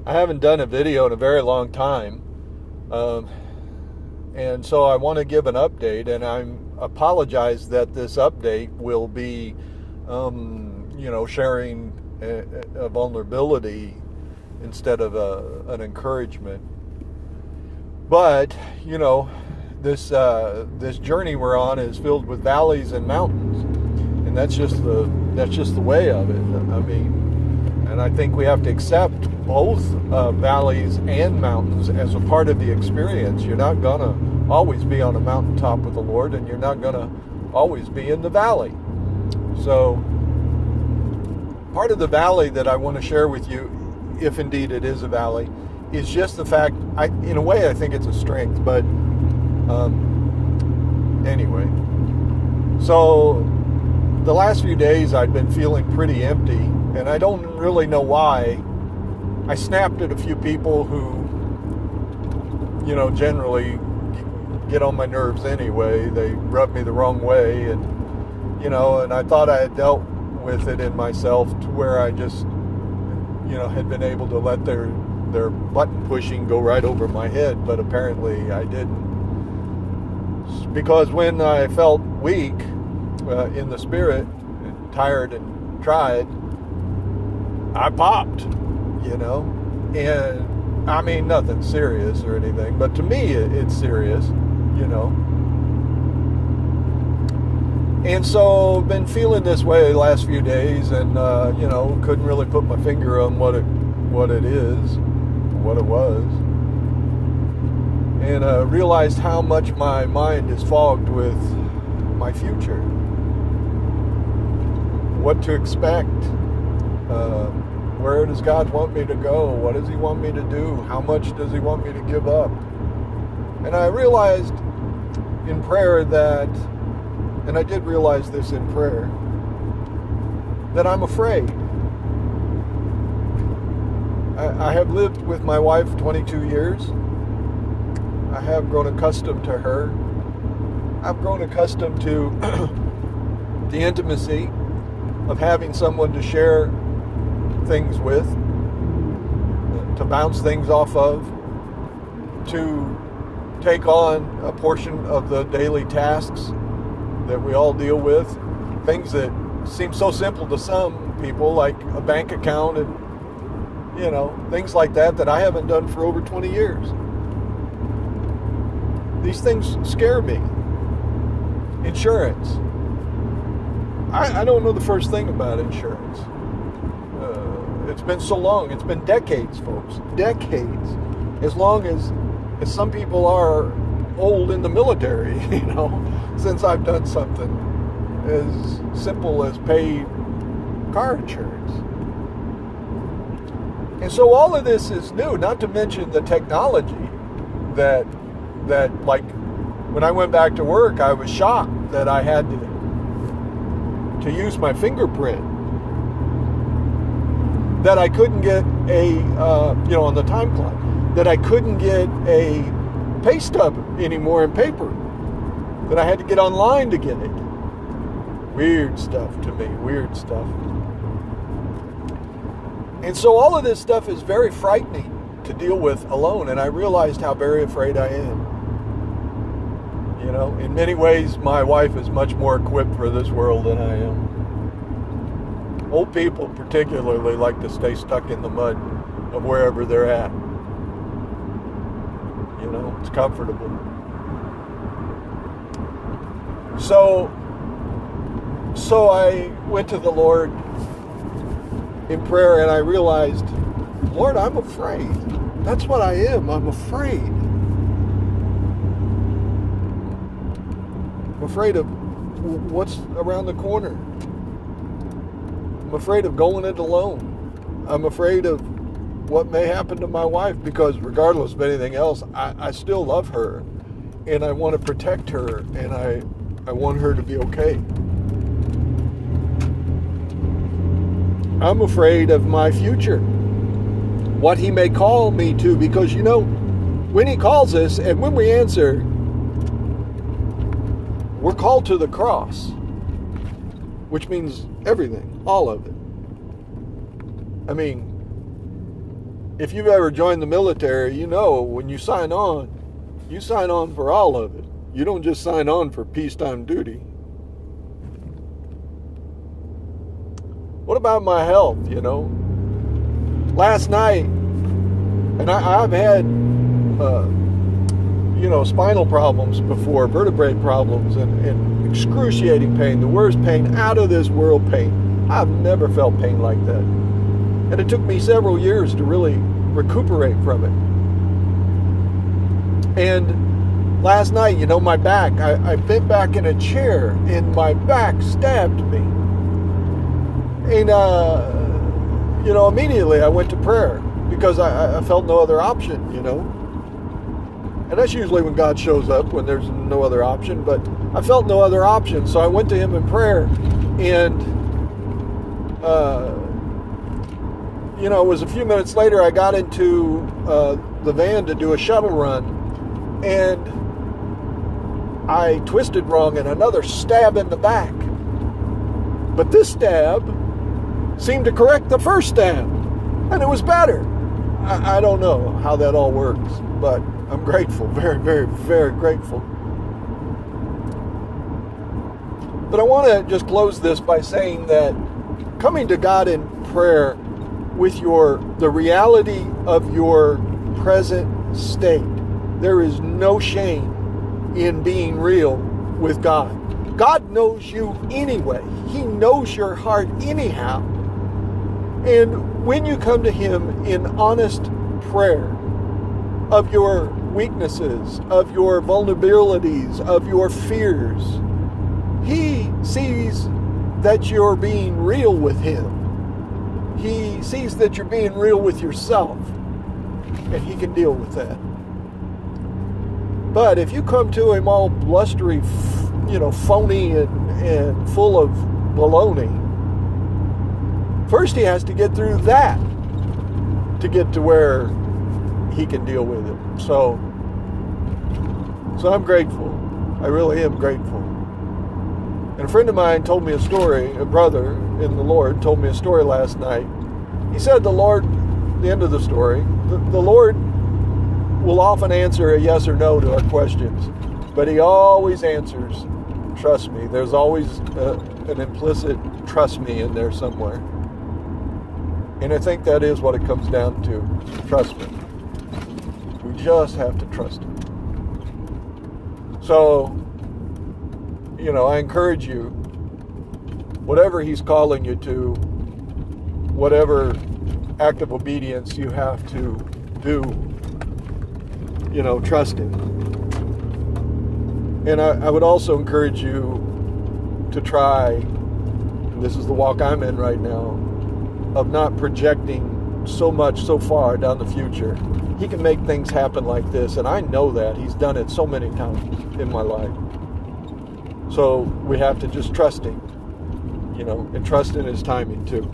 I haven't done a video in a very long time. And so I want to give an update, and I apologize that this update will be, sharing a vulnerability instead of an encouragement. But, this journey we're on is filled with valleys and mountains, and that's just the way of it. I mean, and I think we have to accept both valleys and mountains as a part of the experience. You're not going to always be on a mountaintop with the Lord, and you're not going to always be in the valley. So part of the valley that I want to share with you, if indeed it is a valley, is just the fact, in a way I think it's a strength, but anyway. So the last few days I'd been feeling pretty empty, and I don't really know why. I snapped at a few people who, generally get on my nerves anyway. They rub me the wrong way, and I thought I had dealt with it in myself to where I just, had been able to let their button pushing go right over my head, but apparently I didn't. Because when I felt weak in the spirit, tired and tried, I popped, and I mean nothing serious or anything, but to me it's serious, And so been feeling this way the last few days, and couldn't really put my finger on what it is, what it was, and realized how much my mind is fogged with my future, what to expect. Where does God want me to go? What does He want me to do? How much does He want me to give up? And I realized in prayer that, and I did realize this in prayer, that I'm afraid. I have lived with my wife 22 years. I have grown accustomed to her. I've grown accustomed to the intimacy of having someone to share things with, to bounce things off of, to take on a portion of the daily tasks that we all deal with, things that seem so simple to some people, like a bank account and things like that I haven't done for over 20 years. These things scare me. Insurance. I don't know the first thing about insurance. It's been so long. It's been decades, folks. Decades. As long as some people are old in the military, since I've done something as simple as pay car insurance. And so all of this is new, not to mention the technology that like when I went back to work, I was shocked that I had to use my fingerprint, that I couldn't get on the time clock, that I couldn't get a pay stub anymore in paper, that I had to get online to get it. Weird stuff to me, weird stuff. And so all of this stuff is very frightening to deal with alone, and I realized how very afraid I am. In many ways, my wife is much more equipped for this world than I am. Old people particularly like to stay stuck in the mud of wherever they're at. It's comfortable. So I went to the Lord in prayer, and I realized, Lord, I'm afraid. That's what I am. I'm afraid. I'm afraid of what's around the corner. I'm afraid of going it alone. I'm afraid of what may happen to my wife, because regardless of anything else, I still love her, and I want to protect her, and I want her to be okay. I'm afraid of my future, what He may call me to, because when He calls us and when we answer, we're called to the cross, which means everything, all of it. I mean, if you've ever joined the military, you know when you sign on for all of it. You don't just sign on for peacetime duty. What about my health, Last night, and I've had, spinal problems before, vertebrae problems, and excruciating pain, the worst pain, out of this world pain. I've never felt pain like that. And it took me several years to really recuperate from it. And last night, my back, I bent back in a chair and my back stabbed me. And, immediately I went to prayer because I felt no other option, And that's usually when God shows up, when there's no other option. But I felt no other option, so I went to Him in prayer. And, it was a few minutes later I got into the van to do a shuttle run. And I twisted wrong and another stab in the back. But this stab seemed to correct the first stab. And it was better. I don't know how that all works, but I'm grateful, very, very, very grateful. But I want to just close this by saying that coming to God in prayer with the reality of your present state, there is no shame in being real with God. God knows you anyway. He knows your heart anyhow. And when you come to Him in honest prayer of your weaknesses, of your vulnerabilities, of your fears, He sees that you're being real with Him. He sees that you're being real with yourself, and He can deal with that. But if you come to Him all blustery, phony and full of baloney, first He has to get through that to get to where He can deal with it. So I'm grateful. I really am grateful. And a friend of mine told me a story, a brother in the Lord told me a story last night. He said the end of the story, the Lord will often answer a yes or no to our questions, but He always answers, trust me. There's always an implicit trust me in there somewhere. And I think that is what it comes down to. Trust me. We just have to trust Him. So, I encourage you, whatever He's calling you to, whatever act of obedience you have to do, trust Him. And I would also encourage you to try, and this is the walk I'm in right now, of not projecting so much so far down the future. He can make things happen like this, and I know that. He's done it so many times in my life. So we have to just trust Him, and trust in His timing too.